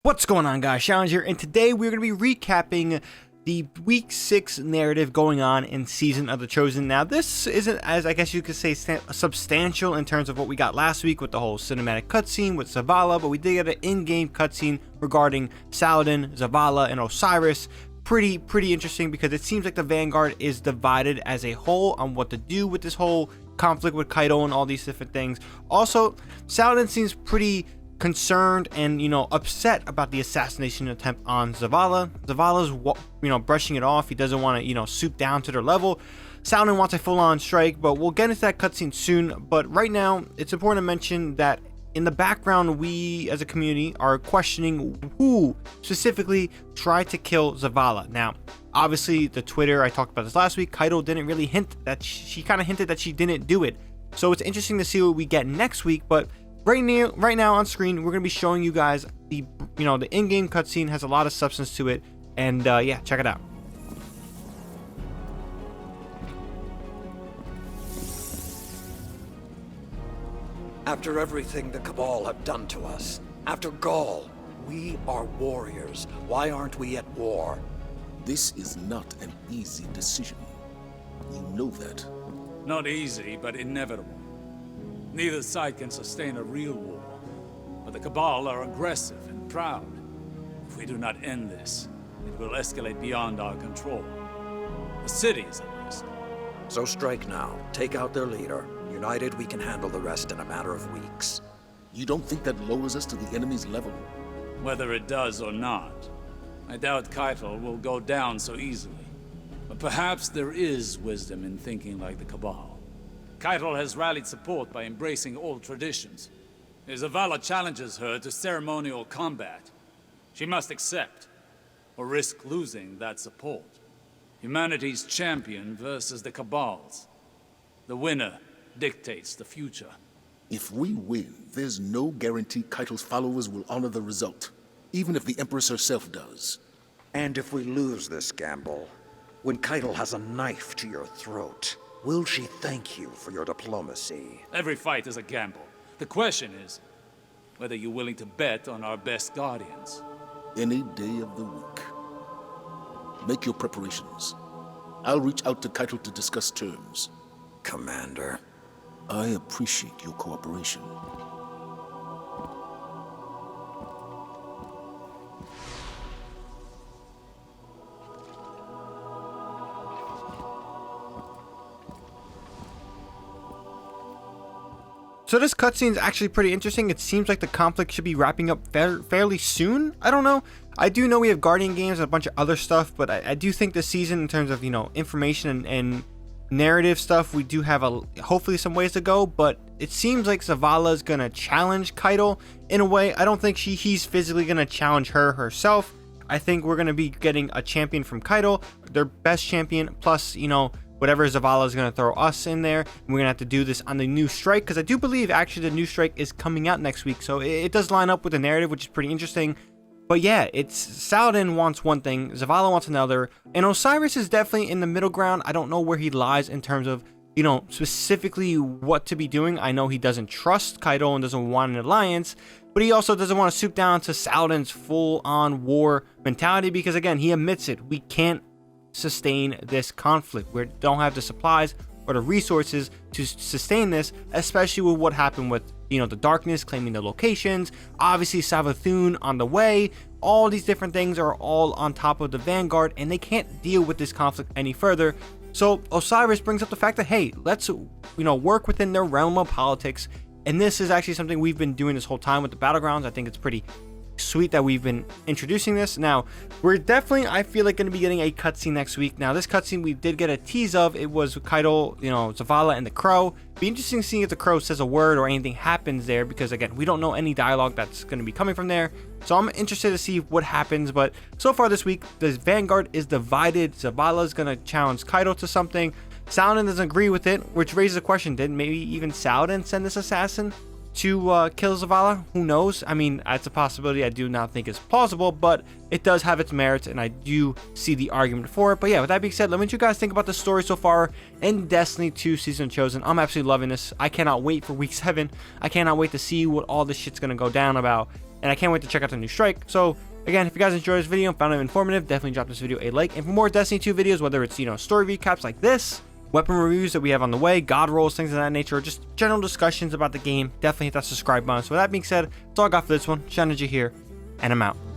What's going on, guys? Challenge here, and today we're going to be recapping the Week 6 narrative going on in Season of the Chosen. Now, this isn't, as I guess you could say, substantial in terms of what we got last week with the whole cinematic cutscene with Zavala, but we did get an in-game cutscene regarding Saladin, Zavala, and Osiris. Pretty interesting, because it seems like the Vanguard is divided as a whole on what to do with this whole conflict with Kaido and all these different things. Also, Saladin seems pretty concerned and upset about the assassination attempt on Zavala. Zavala's brushing it off. He doesn't want to stoop down to their level. Saladin wants a full-on strike, but we'll get into that cutscene soon. But right now, it's important to mention that in the background, we as a community are questioning who specifically tried to kill Zavala. Now, obviously, the Twitter, I talked about this last week, Kaido didn't really hint that she kind of hinted that she didn't do it. So it's interesting to see what we get next week. But right now on screen, we're going to be showing you guys the in-game cutscene. Has a lot of substance to it, and yeah, check it out. After everything the Cabal have done to us, after Gaul, we are warriors. Why aren't we at war? This is not an easy decision. You know that. Not easy, but inevitable. Neither side can sustain a real war, but the Cabal are aggressive and proud. If we do not end this, it will escalate beyond our control. The city is at risk. So strike now. Take out their leader. United, we can handle the rest in a matter of weeks. You don't think that lowers us to the enemy's level? Whether it does or not, I doubt Keitel will go down so easily. But perhaps there is wisdom in thinking like the Cabal. Keitel has rallied support by embracing old traditions. If Zavala challenges her to ceremonial combat, she must accept, or risk losing that support. Humanity's champion versus the Cabal's. The winner dictates the future. If we win, there's no guarantee Keitel's followers will honor the result, even if the Empress herself does. And if we lose this gamble, when Keitel has a knife to your throat, will she thank you for your diplomacy? Every fight is a gamble. The question is whether you're willing to bet on our best guardians. Any day of the week. Make your preparations. I'll reach out to Keitel to discuss terms. Commander. I appreciate your cooperation. So this cutscene is actually pretty interesting. It seems like the conflict should be wrapping up fairly soon. I don't know. I do know we have Guardian games and a bunch of other stuff, but I do think this season, in terms of information and narrative stuff, we do have hopefully some ways to go. But it seems like Zavala is gonna challenge Keitel in a way. I don't think he's physically gonna challenge her herself. I think we're gonna be getting a champion from Keitel, their best champion, plus whatever Zavala is going to throw us in there. And we're going to have to do this on the new strike, because I do believe actually the new strike is coming out next week. So it does line up with the narrative, which is pretty interesting. But yeah, it's Saladin wants one thing, Zavala wants another, and Osiris is definitely in the middle ground. I don't know where he lies in terms of, specifically what to be doing. I know he doesn't trust Kaido and doesn't want an alliance, but he also doesn't want to stoop down to Saladin's full-on war mentality, because again, he admits it. We can't sustain this conflict. We don't have the supplies or the resources to sustain this, especially with what happened with the darkness claiming the locations, obviously Savathun on the way. All these different things are all on top of the Vanguard, and they can't deal with this conflict any further. So Osiris brings up the fact that, hey, let's work within their realm of politics, and this is actually something we've been doing this whole time with the battlegrounds. I think it's pretty sweet that we've been introducing this. Now, we're definitely, I feel like, going to be getting a cutscene next week. Now, this cutscene we did get a tease of. It was Keitel, Zavala, and the Crow. Be interesting to see if the Crow says a word or anything happens there, because again, we don't know any dialogue that's going to be coming from there. So I'm interested to see what happens. But so far this week, the Vanguard is divided. Zavala is going to challenge Keitel to something. Saladin doesn't agree with it, which raises a question: did maybe even Saladin send this assassin to kill Zavala? Who knows? I mean, that's a possibility. I do not think it's plausible, but it does have its merits, and I do see the argument for it. But yeah, with that being said, let me know what you guys think about the story so far in Destiny 2 Season of Chosen. I'm absolutely loving this. I cannot wait for Week 7. I cannot wait to see what all this shit's going to go down about and I can't wait to check out the new Strike. So again, if you guys enjoyed this video and found it informative, definitely drop this video a like. And for more Destiny 2 videos, whether it's, story recaps like this, weapon reviews that we have on the way, god rolls, things of that nature, or just general discussions about the game, definitely hit that subscribe button. So with that being said, that's all I got for this one. Shanagy here, and I'm out.